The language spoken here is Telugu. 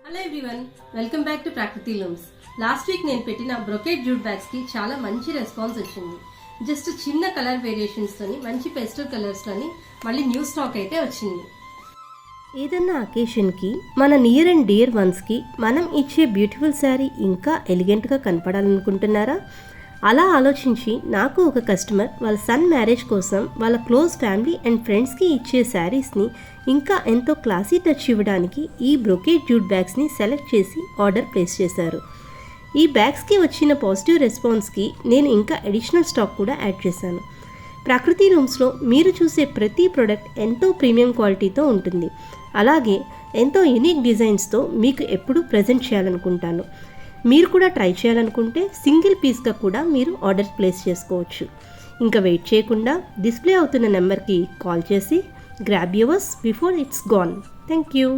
Hello everyone, welcome back to Prakruthi looms. Last week నేను పెట్టిన బ్రొకెట్ జూట్ బ్యాగ్స్ కి చాలా మంచి రెస్పాన్స్ వచ్చింది. జస్ట్ చిన్న కలర్ వేరియేషన్స్ తోని మంచి పెస్టల్ కలర్స్ లోని మళ్ళీ న్యూ స్టాక్ అయితే వచ్చింది. ఏదన్నా అకేషన్కి మన నియర్ అండ్ డియర్ వన్స్కి మనం ఇచ్చే బ్యూటిఫుల్ శారీ ఇంకా ఎలిగెంట్గా కనపడాలనుకుంటున్నారా? అలా ఆలోచించి నాకు ఒక కస్టమర్ వాళ్ళ సన్ మ్యారేజ్ కోసం వాళ్ళ క్లోజ్ ఫ్యామిలీ అండ్ ఫ్రెండ్స్కి ఇచ్చే శారీస్ని ఇంకా ఎంతో క్లాసీ టచ్ ఇవ్వడానికి ఈ బ్రొకెట్ జూట్ బ్యాగ్స్ని సెలెక్ట్ చేసి ఆర్డర్ ప్లేస్ చేశారు. ఈ బ్యాగ్స్కి వచ్చిన పాజిటివ్ రెస్పాన్స్కి నేను ఇంకా అడిషనల్ స్టాక్ కూడా యాడ్ చేశాను. ప్రాకృతి రూమ్స్లో మీరు చూసే ప్రతి ప్రోడక్ట్ ఎంతో ప్రీమియం క్వాలిటీతో ఉంటుంది. అలాగే ఎంతో యూనిక్ డిజైన్స్తో మీకు ఎప్పుడూ ప్రజెంట్ చేయాలనుకుంటాను. మీరు కూడా ట్రై చేయాలనుకుంటే సింగిల్ పీస్గా కూడా మీరు ఆర్డర్ ప్లేస్ చేసుకోవచ్చు. ఇంకా వెయిట్ చేయకుండా డిస్ప్లే అవుతున్న నెంబర్కి కాల్ చేసి grab yours before it's gone. Thank you.